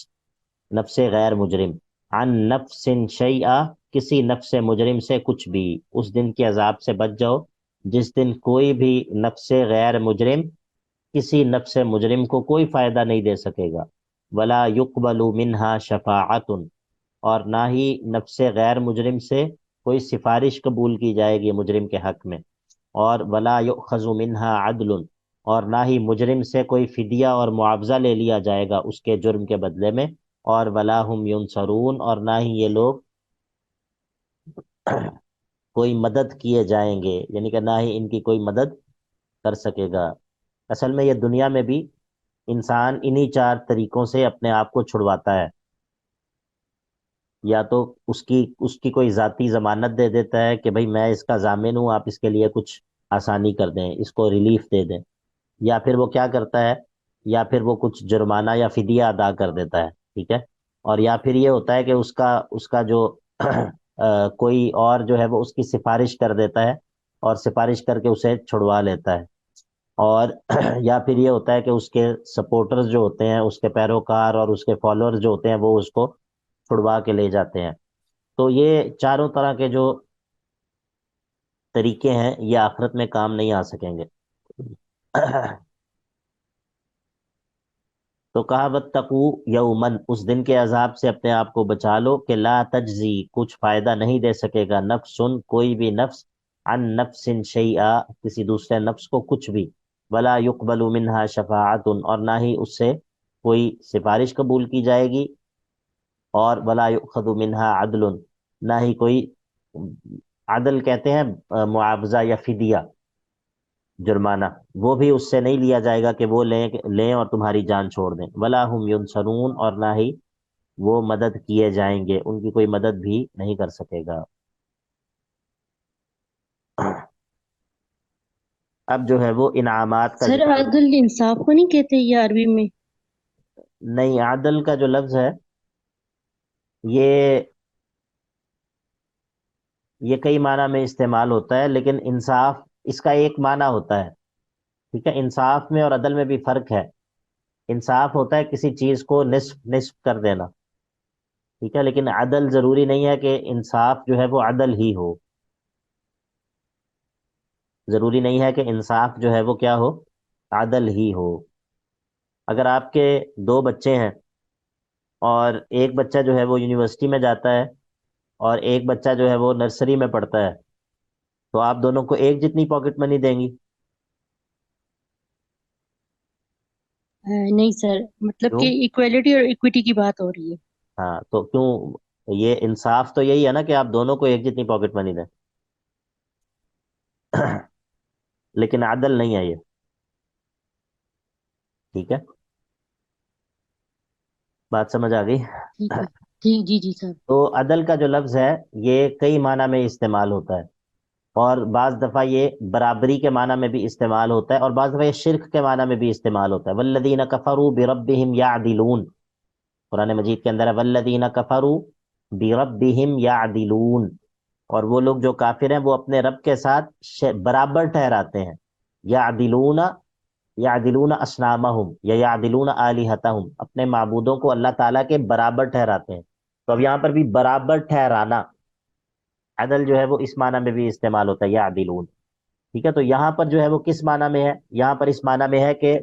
نفس غیر مجرم، عن نفس شیئا، کسی نفس مجرم سے کچھ بھی، اس دن کے عذاب سے بچ جاؤ جس دن کوئی بھی نفس غیر مجرم کسی نفس مجرم کو کوئی فائدہ نہیں دے سکے گا، ولا يقبل منها شفاعت، اور نہ ہی نفس غیر مجرم سے کوئی سفارش قبول کی جائے گی مجرم کے حق میں، اور ولا یؤخذ منها عدل، اور نہ ہی مجرم سے کوئی فدیہ اور معاوضہ لے لیا جائے گا اس کے جرم کے بدلے میں، اور ولا هم ینصرون، اور نہ ہی یہ لوگ کوئی مدد کیے جائیں گے، یعنی کہ نہ ہی ان کی کوئی مدد کر سکے گا۔ اصل میں یہ دنیا میں بھی انسان انہی چار طریقوں سے اپنے آپ کو چھڑواتا ہے، یا تو اس کی کوئی ذاتی ضمانت دے دیتا ہے کہ بھئی میں اس کا ضامن ہوں، آپ اس کے لیے کچھ آسانی کر دیں، اس کو ریلیف دے دیں، یا پھر وہ کیا کرتا ہے، یا پھر وہ کچھ جرمانہ یا فدیہ ادا کر دیتا ہے، ٹھیک ہے؟ اور یا پھر یہ ہوتا ہے کہ اس کا جو کوئی اور جو ہے وہ اس کی سفارش کر دیتا ہے اور سفارش کر کے اسے چھڑوا لیتا ہے، اور یا پھر یہ ہوتا ہے کہ اس کے سپورٹرز جو ہوتے ہیں، اس کے پیروکار اور اس کے فالوورز جو ہوتے ہیں، وہ اس کو چھڑوا کے لے جاتے ہیں۔ تو یہ چاروں طرح کے جو طریقے ہیں یہ آخرت میں کام نہیں آ سکیں گے۔ تو کہا واتقوا یومن، اس دن کے عذاب سے اپنے آپ کو بچا لو کہ لا تجزی، کچھ فائدہ نہیں دے سکے گا، نفس، کوئی بھی نفس، عن نفس شیئا، کسی دوسرے نفس کو کچھ بھی، ولا يقبل منها شفاعت، اور نہ ہی اس سے کوئی سفارش قبول کی جائے گی، اور ولا يؤخذ منها عدل، نہ ہی کوئی عدل کہتے ہیں معاوضہ یا فدیہ، جرمانہ، وہ بھی اس سے نہیں لیا جائے گا کہ وہ لیں اور تمہاری جان چھوڑ دیں، ولا ہم ینصرون، اور نہ ہی وہ مدد کیے جائیں گے، ان کی کوئی مدد بھی نہیں کر سکے گا۔ اب جو ہے وہ انعامات کا سر ذکر۔ عدل انصاف کو نہیں کہتے یہ عربی میں؟ نہیں، عدل کا جو لفظ ہے یہ کئی معنی میں استعمال ہوتا ہے، لیکن انصاف اس کا ایک معنی ہوتا ہے، ٹھیک ہے؟ انصاف میں اور عدل میں بھی فرق ہے۔ انصاف ہوتا ہے کسی چیز کو نصف نصف کر دینا، ٹھیک ہے؟ لیکن عدل ضروری نہیں ہے کہ انصاف جو ہے وہ عدل ہی ہو، ضروری نہیں ہے کہ انصاف جو ہے وہ کیا ہو، عدل ہی ہو۔ اگر آپ کے دو بچے ہیں اور ایک بچہ جو ہے وہ یونیورسٹی میں جاتا ہے اور ایک بچہ جو ہے وہ نرسری میں پڑھتا ہے، تو آپ دونوں کو ایک جتنی پاکٹ منی دیں گی؟ نہیں سر، مطلب کیوں؟ کہ ایکویلٹی اور ایکویٹی کی بات ہو رہی ہے۔ ہاں تو کیوں؟ یہ انصاف تو یہی ہے نا کہ آپ دونوں کو ایک جتنی پاکٹ منی دیں، لیکن عدل نہیں ہے یہ، ٹھیک ہے؟ بات سمجھ آ گئی؟ ٹھیک ہے، ٹھیک، جی جی سر۔ تو عدل کا جو لفظ ہے یہ کئی معنی میں استعمال ہوتا ہے، اور بعض دفعہ یہ برابری کے معنی میں بھی استعمال ہوتا ہے، اور بعض دفعہ یہ شرک کے معنی میں بھی استعمال ہوتا ہے۔ والذین کفروا بربہم یعدلون، قرآن مجید کے اندر ہے والذین کفروا بربہم یعدلون، اور وہ لوگ جو کافر ہیں وہ اپنے رب کے ساتھ برابر ٹھہراتے ہیں۔ یعدلون، یعدلون اصنامہم یا یعدلون آلہتہم، اپنے معبودوں کو اللہ تعالیٰ کے برابر ٹھہراتے ہیں۔ تو اب یہاں پر بھی برابر ٹھہرانا، عدل جو ہے وہ اس معنی میں بھی استعمال ہوتا ہے، یعدلون، ٹھیک ہے؟ تو یہاں پر جو ہے وہ کس معنی میں ہے؟ یہاں پر اس معنی میں ہے کہ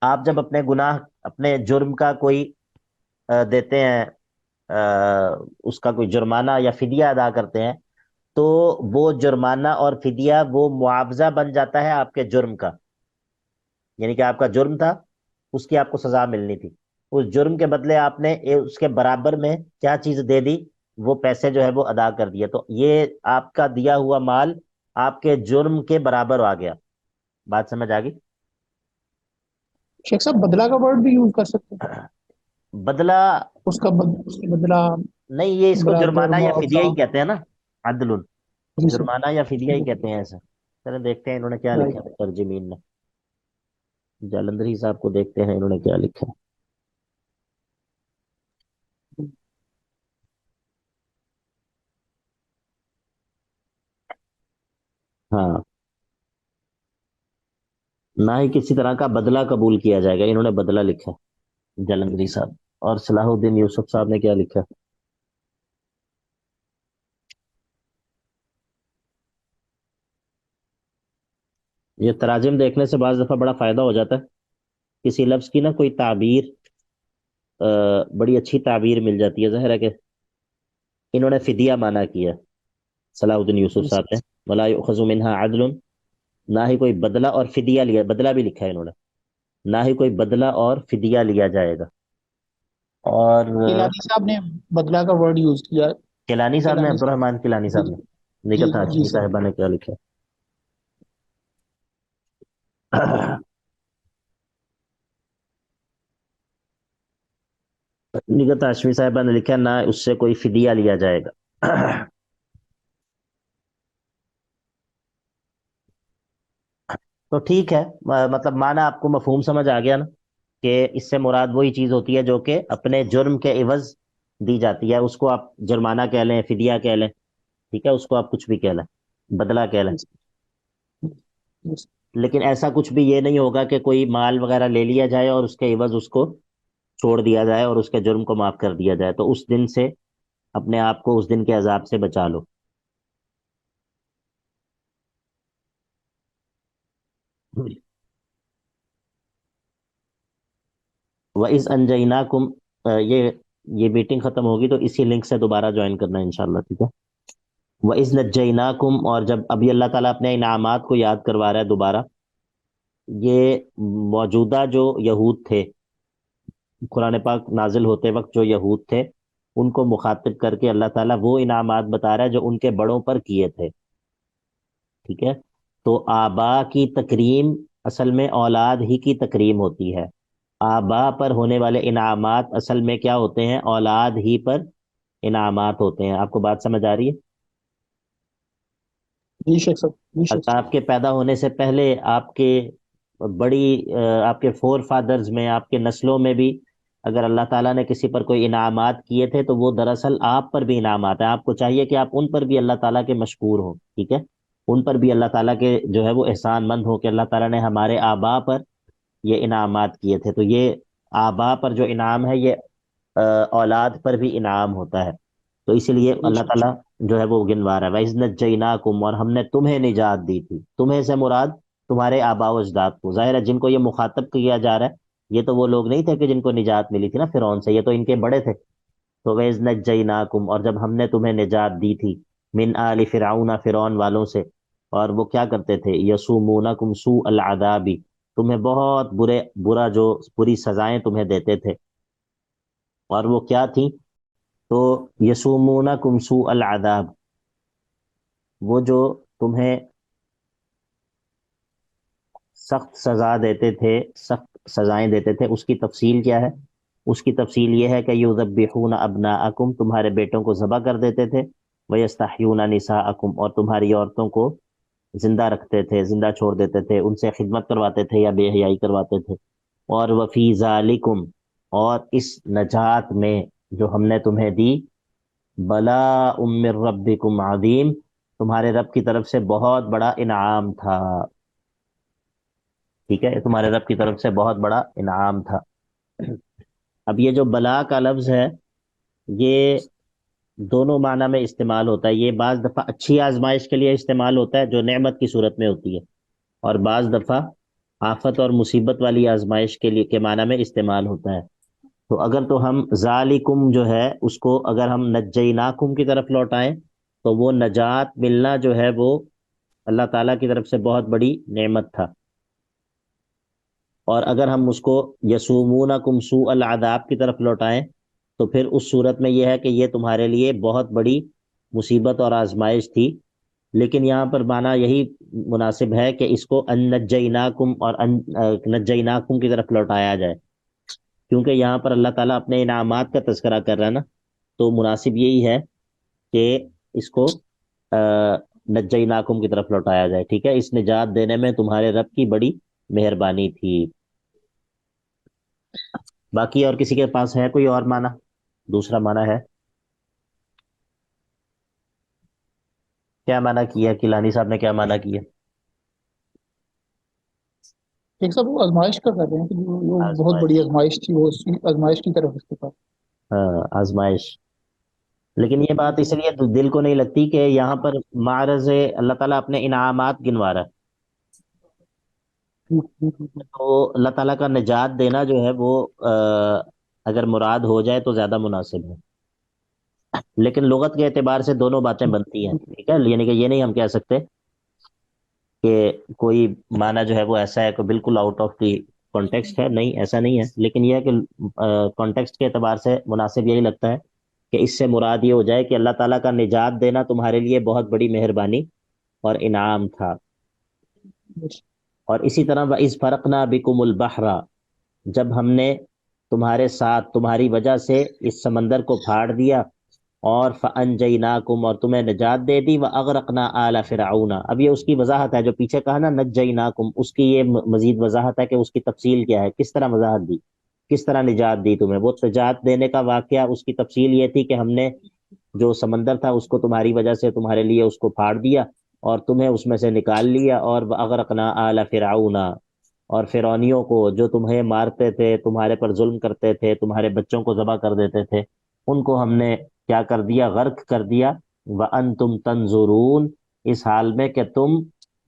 آپ جب اپنے گناہ، اپنے جرم کا کوئی دیتے ہیں، اس کا کوئی جرمانہ یا فدیہ ادا کرتے ہیں، تو وہ جرمانہ اور فدیہ وہ معاوضہ بن جاتا ہے آپ کے جرم کا، یعنی کہ آپ کا جرم تھا، اس کی آپ کو سزا ملنی تھی، اس جرم کے بدلے آپ نے اس کے برابر میں کیا چیز دے دی؟ وہ پیسے جو ہے وہ ادا کر دیے، تو یہ آپ کا دیا ہوا مال آپ کے جرم کے برابر آ گیا۔ بات سمجھ آ گئی؟ شیخ صاحب بدلہ کا ورڈ بھی یوز کر سکتے ہیں، بدلہ اس کا بدلہ، نہیں، یہ اس کو برابر، جرمانہ یا فدیہ معاوضہ۔ ہی کہتے ہیں نا، عدل، جی سر، جرمانہ یا فدیہ ہی کہتے ہیں ایسا۔ چلیں دیکھتے ہیں انہوں نے کیا رائٹ۔ لکھا ہے ترجمین میں، جالندھری صاحب کو دیکھتے ہیں انہوں نے کیا لکھا ہے۔ ہاں، نہ ہی کسی طرح کا بدلہ قبول کیا جائے گا، انہوں نے بدلہ لکھا ہے جالندھری صاحب، اور صلاح الدین یوسف صاحب نے کیا لکھا ہے؟ یہ تراجم دیکھنے سے بعض دفعہ بڑا فائدہ ہو جاتا ہے، کسی لفظ کی نا کوئی تعبیر، بڑی اچھی تعبیر مل جاتی ہے۔ ظاہر ہے کہ انہوں نے فدیہ مانا کیا صلاح الدین یوسف صاحب نے، ولا یؤخذ منها عدل، نہ ہی کوئی بدلہ اور فدیہ لیا، بدلہ بھی لکھا ہے انہوں نے، نہ ہی کوئی بدلہ اور فدیہ لیا جائے گا۔ اور کیلانی صاحب نے بدلہ کا ورڈ یوز کیا ہے۔ کیلانی صاحب نے، کیلانی عبد الرحمان کیلانی جی صاحب نے، جی نگہت جی ہاشمی سر، صاحبہ نے کیا لکھا ہے؟ نگہت ہاشمی صاحبہ نے لکھا نہ اس سے کوئی فدیہ لیا جائے گا۔ تو ٹھیک ہے، مطلب معنی آپ کو مفہوم سمجھ آ گیا نا، کہ اس سے مراد وہی چیز ہوتی ہے جو کہ اپنے جرم کے عوض دی جاتی ہے، اس کو آپ جرمانہ کہہ لیں، فدیہ کہہ لیں، ٹھیک ہے؟ اس کو آپ کچھ بھی کہہ لیں، بدلہ کہہ لیں، لیکن ایسا کچھ بھی یہ نہیں ہوگا کہ کوئی مال وغیرہ لے لیا جائے اور اس کے عوض اس کو چھوڑ دیا جائے اور اس کے جرم کو معاف کر دیا جائے، تو اس دن سے اپنے آپ کو اس دن کے عذاب سے بچا لو۔ وَإِذْ أَنْجَيْنَاكُمْ، یہ میٹنگ ختم ہوگی تو اسی لنک سے دوبارہ جوائن کرنا ہے انشاءاللہ، ٹھیک ہے؟ وَإِذْ نَجَّيْنَاكُمْ، اور جب ابھی اللہ تعالیٰ اپنے انعامات کو یاد کروا رہا ہے دوبارہ، یہ موجودہ جو یہود تھے قرآن پاک نازل ہوتے وقت جو یہود تھے ان کو مخاطب کر کے اللہ تعالیٰ وہ انعامات بتا رہا ہے جو ان کے بڑوں پر کیے تھے، ٹھیک ہے؟ تو آبا کی تکریم اصل میں اولاد ہی کی تکریم ہوتی ہے، آبا پر ہونے والے انعامات اصل میں کیا ہوتے ہیں؟ اولاد ہی پر انعامات ہوتے ہیں۔ آپ کو بات سمجھ آ رہی ہے؟ جی شیخ صاحب، جی شیخ اگر صاحب۔ آپ کے پیدا ہونے سے پہلے آپ کے آپ کے فور فادرز میں، آپ کے نسلوں میں بھی اگر اللہ تعالیٰ نے کسی پر کوئی انعامات کیے تھے تو وہ دراصل آپ پر بھی انعامات ہیں۔ آپ کو چاہیے کہ آپ ان پر بھی اللہ تعالیٰ کے مشکور ہوں، ٹھیک ہے؟ ان پر بھی اللہ تعالیٰ کے جو ہے وہ احسان مند ہو کہ اللہ تعالیٰ نے ہمارے آبا پر یہ انعامات کیے تھے۔ تو یہ آبا پر جو انعام ہے یہ اولاد پر بھی انعام ہوتا ہے، تو اسی لیے جی اللہ شیخ تعالیٰ جو ہے وہ گنوا رہا ہے وَإِذْ نَجَّيْنَاكُمْ، اور ہم نے تمہیں نجات دی تھی۔ تمہیں سے مراد تمہارے آبا و اجداد کو، ظاہر ہے جن کو یہ مخاطب کیا جا رہا ہے یہ تو وہ لوگ نہیں تھے کہ جن کو نجات ملی تھی نا فرعون سے، یہ تو ان کے بڑے تھے۔ تو وَإِذْ نَجَّيْنَاكُمْ، اور جب ہم نے تمہیں نجات دی تھی، من آل فرعون، فرعون والوں سے، اور وہ کیا کرتے تھے؟ یسومونکم سوء العذاب، تمہیں بہت برا جو بری سزائیں تمہیں دیتے تھے، اور وہ کیا تھیں؟ تو یسومونکم سوء العذاب، وہ جو تمہیں سخت سزا دیتے تھے، سخت سزائیں دیتے تھے، اس کی تفصیل کیا ہے؟ اس کی تفصیل یہ ہے کہ یذبحون ابناءکم، تمہارے بیٹوں کو ذبح کر دیتے تھے، ویستحیون نساءکم، اور تمہاری عورتوں کو زندہ رکھتے تھے، زندہ چھوڑ دیتے تھے، ان سے خدمت کرواتے تھے یا بے حیائی کرواتے تھے۔ اور وفی ذالکم، اور اس نجات میں جو ہم نے تمہیں دی، بلاء من ربکم عظیم، تمہارے رب کی طرف سے بہت بڑا انعام تھا، ٹھیک ہے؟ تمہارے رب کی طرف سے بہت بڑا انعام تھا۔ اب یہ جو بلا کا لفظ ہے یہ دونوں معنی میں استعمال ہوتا ہے، یہ بعض دفعہ اچھی آزمائش کے لیے استعمال ہوتا ہے جو نعمت کی صورت میں ہوتی ہے، اور بعض دفعہ آفت اور مصیبت والی آزمائش کے لیے کے معنی میں استعمال ہوتا ہے۔ تو اگر تو ہم ذالکم جو ہے اس کو اگر ہم نجیناکم کی طرف لوٹائیں تو وہ نجات ملنا جو ہے وہ اللہ تعالیٰ کی طرف سے بہت بڑی نعمت تھا، اور اگر ہم اس کو یسومونکم سوء العذاب کی طرف لوٹائیں تو پھر اس صورت میں یہ ہے کہ یہ تمہارے لیے بہت بڑی مصیبت اور آزمائش تھی۔ لیکن یہاں پر معنی یہی مناسب ہے کہ اس کو ان نجیناکم اور نجیناکم کی طرف لوٹایا جائے، کیونکہ یہاں پر اللہ تعالیٰ اپنے انعامات کا تذکرہ کر رہا ہے نا، تو مناسب یہی ہے کہ اس کو نجیناکم کی طرف لوٹایا جائے، ٹھیک ہے؟ اس نجات دینے میں تمہارے رب کی بڑی مہربانی تھی۔ باقی اور کسی کے پاس ہے کوئی اور معنی، دوسرا معنی ہے؟ کیا معنی کیا کیلانی صاحب نے، کیا معنی کیا؟ شیخ صاحب وہ آزمائش کا کر رہے ہیں کہ وہ بہت بڑی آزمائش، آزمائش تھی، وہ اس کی آزمائش کی طرف اس کے پاس۔ ہاں آزمائش، لیکن یہ بات اس لیے دل کو نہیں لگتی کہ یہاں پر معرض اللہ تعالیٰ اپنے انعامات گنوا رہا ہے، تو اللہ تعالیٰ کا نجات دینا جو ہے وہ اگر مراد ہو جائے تو زیادہ مناسب ہے، لیکن لغت کے اعتبار سے دونوں باتیں بنتی ہیں، ٹھیک ہے؟ یعنی کہ یہ نہیں ہم کہہ سکتے کہ کوئی معنی جو ہے وہ ایسا ہے کہ بالکل آؤٹ آف دی کانٹیکسٹ ہے، نہیں ایسا نہیں ہے، لیکن یہ ہے کہ کانٹیکسٹ کے اعتبار سے مناسب یہی لگتا ہے کہ اس سے مراد یہ ہو جائے کہ اللہ تعالیٰ کا نجات دینا تمہارے لیے بہت بڑی مہربانی اور انعام تھا۔ اور اسی طرح وَإِذْ فَرَقْنَا بِكُمُ الْبَحْرَ، جب ہم نے تمہارے ساتھ تمہاری وجہ سے اس سمندر کو پھاڑ دیا، اور فَأَنْجَيْنَاكُمْ، اور تمہیں نجات دے دی، وَأَغْرَقْنَا آلَ فِرْعَوْنَ، اب یہ اس کی وضاحت ہے جو پیچھے کہا نا نَجَّيْنَاكُمْ، اس کی یہ مزید وضاحت ہے کہ اس کی تفصیل کیا ہے، کس طرح وضاحت دی، کس طرح نجات دی تمہیں۔ وہ نجات دینے کا واقعہ اس کی تفصیل یہ تھی کہ ہم نے جو سمندر تھا اس کو تمہاری وجہ سے تمہارے لیے اس کو پھاڑ دیا اور تمہیں اس میں سے نکال لیا، اور وَأَغْرَقْنَا آلَ فِرْعَوْنَ، اور فرعونیوں کو جو تمہیں مارتے تھے، تمہارے پر ظلم کرتے تھے، تمہارے بچوں کو ذبح کر دیتے تھے، ان کو ہم نے کیا کر دیا؟ غرق کر دیا۔ وَأَنْتُمْ تَنْظُرُونَ، اس حال میں کہ تم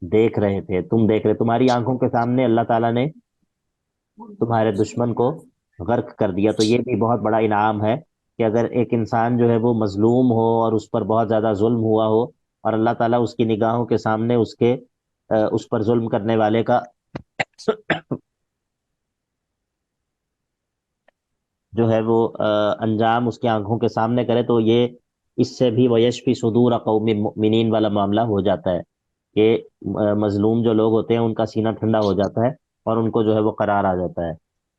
دیکھ رہے تھے، تم دیکھ رہے، تمہاری آنکھوں کے سامنے اللہ تعالیٰ نے تمہارے دشمن کو غرق کر دیا۔ تو یہ بھی بہت بڑا انعام ہے کہ اگر ایک انسان جو ہے وہ مظلوم ہو اور اس پر بہت زیادہ ظلم ہوا ہو، اور اللہ تعالیٰ اس کی نگاہوں کے سامنے اس پر ظلم کرنے والے کا جو ہے وہ انجام اس کی آنکھوں کے سامنے کرے تو یہ اس سے بھی ویشفی صدور قوم مؤمنین والا معاملہ ہو جاتا ہے کہ مظلوم جو لوگ ہوتے ہیں ان کا سینہ ٹھنڈا ہو جاتا ہے اور ان کو جو ہے وہ قرار آ جاتا ہے.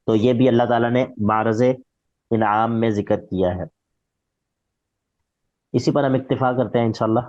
تو یہ بھی اللہ تعالیٰ نے معرض انعام میں ذکر کیا ہے. اسی پر ہم اکتفا کرتے ہیں انشاءاللہ.